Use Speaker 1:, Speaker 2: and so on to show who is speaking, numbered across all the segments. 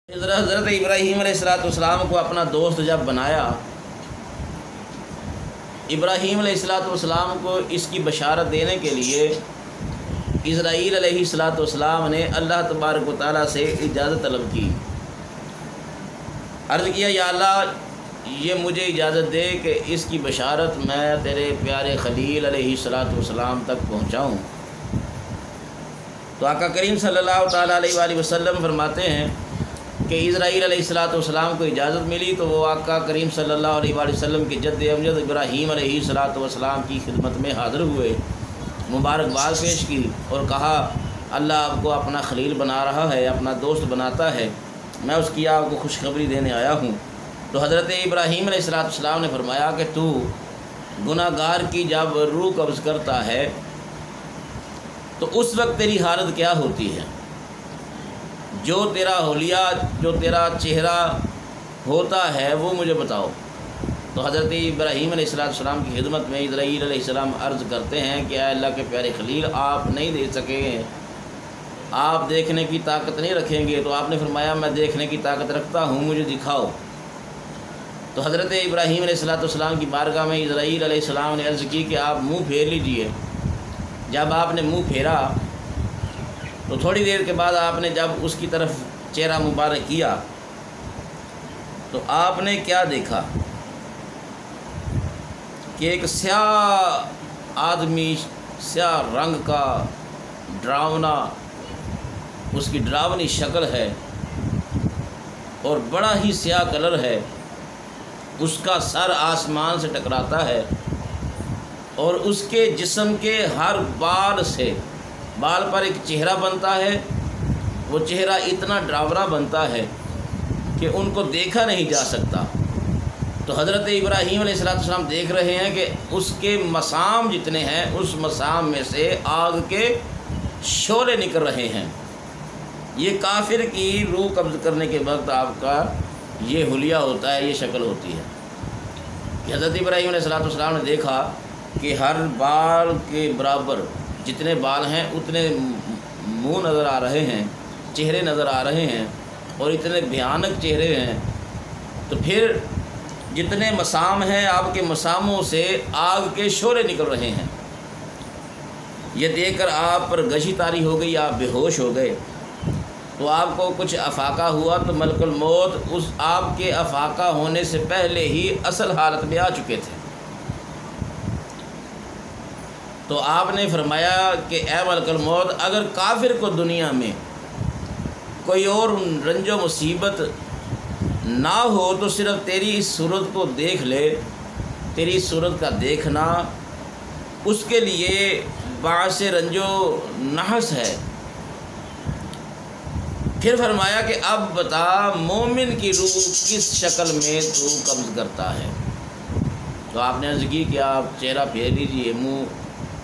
Speaker 1: حضرت ابراہیم علیہ السلام کو اپنا دوست جب بنایا، ابراہیم علیہ السلام کو اس کی بشارت دینے کے لیے اسرائیل علیہ السلام نے اللہ تبارک و تعالیٰ سے اجازت طلب کی۔ عرض کیا، یا اللہ یہ مجھے اجازت دے کہ اس کی بشارت میں تیرے پیارے خلیل علیہ السلام تک پہنچاؤں۔ تو آقا کریم صلی اللہ تعالیٰ علیہ وآلہ وسلم فرماتے ہیں کہ اسرائیل علیہ السلام کو اجازت ملی تو وہ آقا کریم صلی اللہ علیہ وآلہ وسلم کے جد امجد ابراہیم علیہ السلام کی خدمت میں حاضر ہوئے، مبارکباد پیش کی اور کہا اللہ آپ کو اپنا خلیل بنا رہا ہے، اپنا دوست بناتا ہے، میں اس کی آپ کو خوشخبری دینے آیا ہوں۔ تو حضرت ابراہیم علیہ السلام نے فرمایا کہ تو گناہ گار کی جب روح قبض کرتا ہے تو اس وقت تیری حالت کیا ہوتی ہے؟ جو تیرا حلیہ، جو تیرا چہرہ ہوتا ہے وہ مجھے بتاؤ۔ تو حضرت ابراہیم علیہ السلام کی خدمت میں اسرائیل علیہ السلام عرض کرتے ہیں کہ اے اللہ کے پیارے خلیل، آپ نہیں دے سکیں، آپ دیکھنے کی طاقت نہیں رکھیں گے۔ تو آپ نے فرمایا میں دیکھنے کی طاقت رکھتا ہوں، مجھے دکھاؤ۔ تو حضرت ابراہیم علیہ السلام کی بارگاہ میں اسرائیل علیہ السلام نے عرض کی کہ آپ منہ پھیر لیجئے۔ جب آپ نے منہ پھیرا تو تھوڑی دیر کے بعد آپ نے جب اس کی طرف چہرہ مبارک کیا تو آپ نے کیا دیکھا کہ ایک سیاہ آدمی، سیاہ رنگ کا ڈراونا، اس کی ڈراونی شکل ہے اور بڑا ہی سیاہ کلر ہے، اس کا سر آسمان سے ٹکراتا ہے اور اس کے جسم کے ہر بال پر ایک چہرہ بنتا ہے، وہ چہرہ اتنا ڈراونا بنتا ہے کہ ان کو دیکھا نہیں جا سکتا۔ تو حضرت ابراہیم علیہ السلام دیکھ رہے ہیں کہ اس کے مسام جتنے ہیں، اس مسام میں سے آگ کے شعلے نکل رہے ہیں۔ یہ کافر کی روح قبض کرنے کے وقت آپ کا یہ حلیہ ہوتا ہے، یہ شکل ہوتی ہے کہ حضرت ابراہیم علیہ السلام نے دیکھا کہ ہر بال کے برابر جتنے بال ہیں اتنے منہ نظر آ رہے ہیں، چہرے نظر آ رہے ہیں اور اتنے بھیانک چہرے ہیں۔ تو پھر جتنے مسام ہیں آپ کے مساموں سے آگ کے شعلے نکل رہے ہیں۔ یہ دیکھ کر آپ پر غشی طاری ہو گئی، آپ بے ہوش ہو گئے۔ تو آپ کو کچھ افاقہ ہوا تو ملک الموت اس آپ کے افاقہ ہونے سے پہلے ہی اصل حالت میں آ چکے تھے۔ تو آپ نے فرمایا کہ اے ملک الموت، اگر کافر کو دنیا میں کوئی اور رنج و مصیبت نہ ہو تو صرف تیری اس صورت کو دیکھ لے، تیری اس صورت کا دیکھنا اس کے لیے باعث رنج و نحس ہے۔ پھر فرمایا کہ اب بتا مومن کی روح کس شکل میں تو قبض کرتا ہے؟ تو آپ نے عرض کی کہ آپ چہرہ پھیر لیجئے، منہ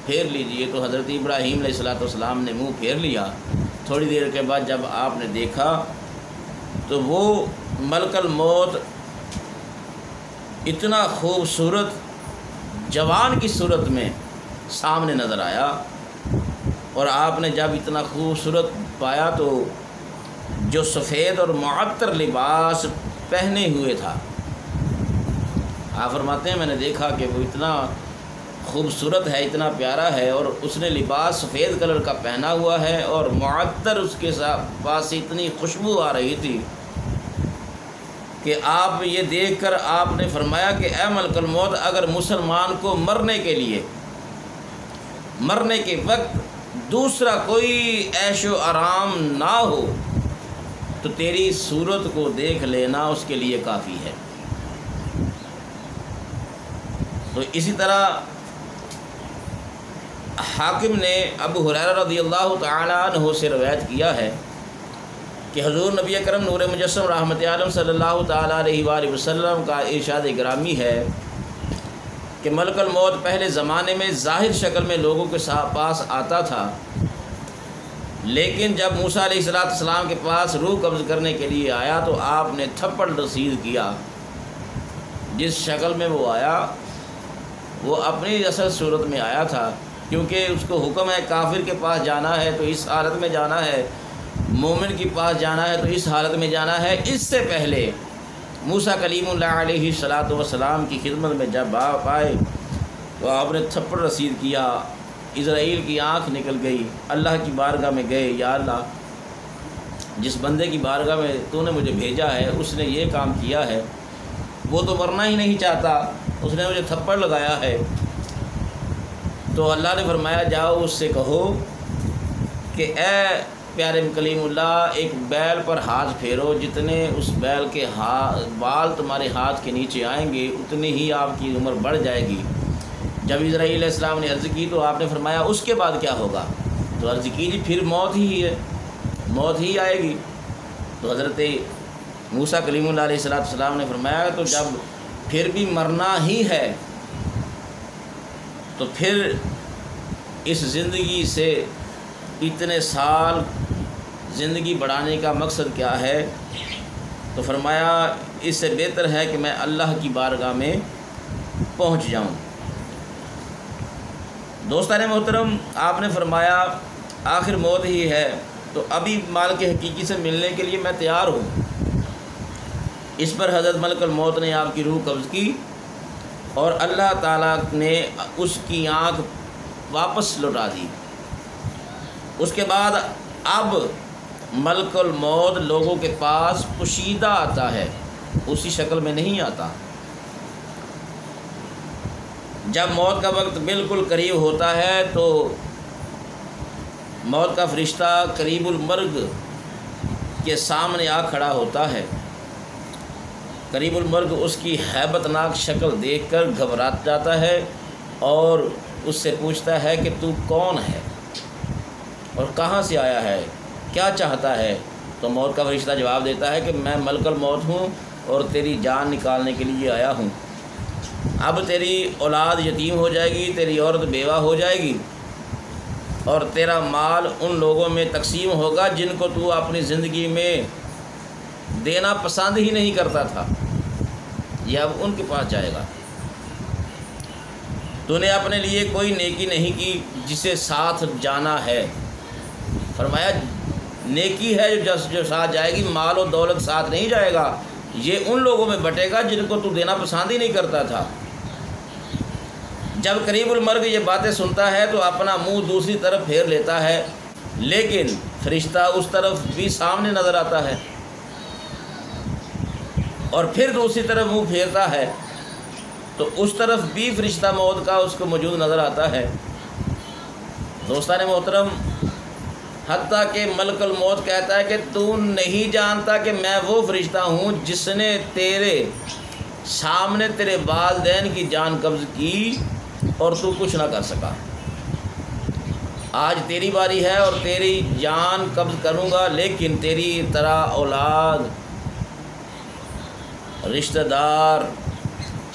Speaker 1: پھیر لیجئے۔ تو حضرت ابراہیم علیہ السلام نے منہ پھیر لیا۔ تھوڑی دیر کے بعد جب آپ نے دیکھا تو وہ ملک الموت اتنا خوبصورت جوان کی صورت میں سامنے نظر آیا، اور آپ نے جب اتنا خوبصورت پایا تو جو سفید اور معطر لباس پہنے ہوئے تھا، آپ فرماتے ہیں میں نے دیکھا کہ وہ اتنا خوبصورت ہے، اتنا پیارا ہے، اور اس نے لباس سفید کلر کا پہنا ہوا ہے اور معطر اس کے پاس اتنی خوشبو آ رہی تھی کہ آپ یہ دیکھ کر آپ نے فرمایا کہ اے ملک الموت، اگر مسلمان کو مرنے کے وقت دوسرا کوئی عیش و آرام نہ ہو تو تیری صورت کو دیکھ لینا اس کے لیے کافی ہے۔ تو اسی طرح حاکم نے ابو ہریرہ رضی اللہ تعالیٰ عنہ سے روایت کیا ہے کہ حضور نبی اکرم نور مجسم رحمت عالم صلی اللہ تعالیٰ علیہ وآلہ وسلم کا ارشاد گرامی ہے کہ ملک الموت پہلے زمانے میں ظاہر شکل میں لوگوں کے پاس آتا تھا، لیکن جب موسیٰ علیہ السلام کے پاس روح قبض کرنے کے لیے آیا تو آپ نے تھپڑ رسید کیا۔ جس شکل میں وہ آیا وہ اپنی اصل صورت میں آیا تھا، کیونکہ اس کو حکم ہے کافر کے پاس جانا ہے تو اس حالت میں جانا ہے مومن کے پاس جانا ہے تو اس حالت میں جانا ہے۔ اس سے پہلے موسیٰ کلیم اللہ علیہ السلام کی خدمت میں جب آپ آئے تو آپ نے تھپڑ رسید کیا، اسرائیل کی آنکھ نکل گئی، اللہ کی بارگاہ میں گئے، یا اللہ جس بندے کی بارگاہ میں تو نے مجھے بھیجا ہے اس نے یہ کام کیا ہے، وہ تو مرنا ہی نہیں چاہتا، اس نے مجھے تھپڑ لگایا ہے۔ تو اللہ نے فرمایا جاؤ اس سے کہو کہ اے پیارے کلیم اللہ، ایک بیل پر ہاتھ پھیرو، جتنے اس بیل کے بال تمہارے ہاتھ کے نیچے آئیں گے اتنی ہی آپ کی عمر بڑھ جائے گی۔ جب اسرائیل علیہ السلام نے عرض کی تو آپ نے فرمایا اس کے بعد کیا ہوگا؟ تو عرض کی جی پھر موت ہی ہے، موت ہی آئے گی۔ تو حضرت موسیٰ کلیم اللہ علیہ السلام نے فرمایا تو جب پھر بھی مرنا ہی ہے تو پھر اس زندگی سے اتنے سال زندگی بڑھانے کا مقصد کیا ہے؟ تو فرمایا اس سے بہتر ہے کہ میں اللہ کی بارگاہ میں پہنچ جاؤں۔ دوستان محترم، آپ نے فرمایا آخر موت ہی ہے تو ابھی مالک حقیقی سے ملنے کے لیے میں تیار ہوں۔ اس پر حضرت ملک الموت نے آپ کی روح قبض کی اور اللہ تعالیٰ نے اس کی آنکھ واپس لوٹا دی۔ اس کے بعد اب ملک الموت لوگوں کے پاس پوشیدہ آتا ہے، اسی شکل میں نہیں آتا۔ جب موت کا وقت بالکل قریب ہوتا ہے تو موت کا فرشتہ قریب المرگ کے سامنے آ کھڑا ہوتا ہے۔ قریب المرگ اس کی ہیبت ناک شکل دیکھ کر گھبرا جاتا ہے اور اس سے پوچھتا ہے کہ تو کون ہے اور کہاں سے آیا ہے، کیا چاہتا ہے؟ تو موت کا فرشتہ جواب دیتا ہے کہ میں ملک الموت ہوں اور تیری جان نکالنے کے لیے آیا ہوں۔ اب تیری اولاد یتیم ہو جائے گی، تیری عورت بیوہ ہو جائے گی اور تیرا مال ان لوگوں میں تقسیم ہوگا جن کو تو اپنی زندگی میں دینا پسند ہی نہیں کرتا تھا، یہ اب ان کے پاس جائے گا۔ تو نے اپنے لیے کوئی نیکی نہیں کی جسے ساتھ جانا ہے۔ فرمایا نیکی ہے جو ساتھ جائے گی، مال و دولت ساتھ نہیں جائے گا، یہ ان لوگوں میں بٹے گا جن کو تو دینا پسند ہی نہیں کرتا تھا۔ جب قریب المرگ یہ باتیں سنتا ہے تو اپنا منہ دوسری طرف پھیر لیتا ہے، لیکن فرشتہ اس طرف بھی سامنے نظر آتا ہے اور پھر دوسری طرف منہ پھیرتا ہے تو اس طرف بھی فرشتہ موت کا اس کو موجود نظر آتا ہے۔ دوستان محترم، حتیٰ کہ ملک الموت کہتا ہے کہ تو نہیں جانتا کہ میں وہ فرشتہ ہوں جس نے تیرے سامنے تیرے والدین کی جان قبض کی اور تو کچھ نہ کر سکا۔ آج تیری باری ہے اور تیری جان قبض کروں گا، لیکن تیری طرح اولاد، رشتہ دار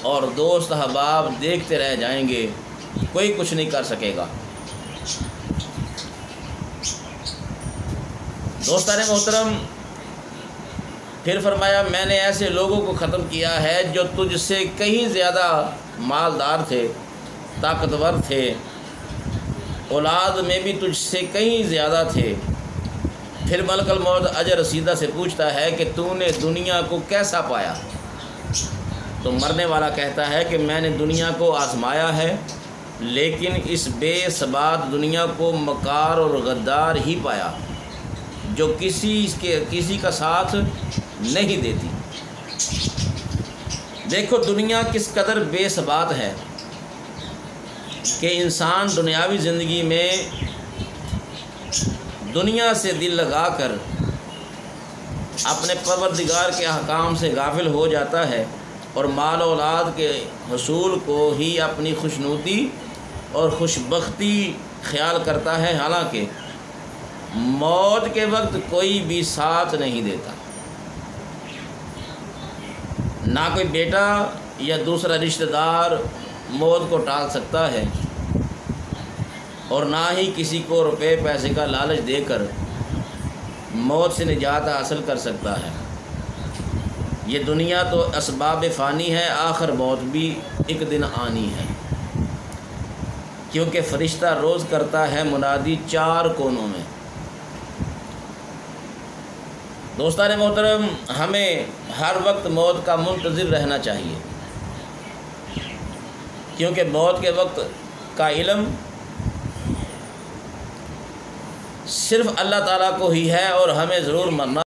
Speaker 1: اور دوست احباب دیکھتے رہ جائیں گے، کوئی کچھ نہیں کر سکے گا۔ دوستان محترم، پھر فرمایا میں نے ایسے لوگوں کو ختم کیا ہے جو تجھ سے کہیں زیادہ مالدار تھے، طاقتور تھے، اولاد میں بھی تجھ سے کہیں زیادہ تھے۔ پھر ملک الموت اجل رسیدہ سے پوچھتا ہے کہ تو نے دنیا کو کیسا پایا؟ تو مرنے والا کہتا ہے کہ میں نے دنیا کو آزمایا ہے، لیکن اس بے ثبات دنیا کو مکار اور غدار ہی پایا جو کسی کا ساتھ نہیں دیتی۔ دیکھو دنیا کس قدر بے ثبات ہے کہ انسان دنیاوی زندگی میں دنیا سے دل لگا کر اپنے پروردگار کے احکام سے غافل ہو جاتا ہے اور مال و اولاد کے حصول کو ہی اپنی خوشنودی اور خوشبختی خیال کرتا ہے، حالانکہ موت کے وقت کوئی بھی ساتھ نہیں دیتا۔ نہ کوئی بیٹا یا دوسرا رشتہ دار موت کو ٹال سکتا ہے اور نہ ہی کسی کو روپے پیسے کا لالچ دے کر موت سے نجات حاصل کر سکتا ہے۔ یہ دنیا تو اسباب فانی ہے، آخر موت بھی ایک دن آنی ہے، کیونکہ فرشتہ روز کرتا ہے منادی چار کونوں میں، دوستان محترم، ہمیں ہر وقت موت کا منتظر رہنا چاہیے، کیونکہ موت کے وقت کا علم صرف اللہ تعالیٰ کو ہی ہے، اور ہمیں ضرور مرنا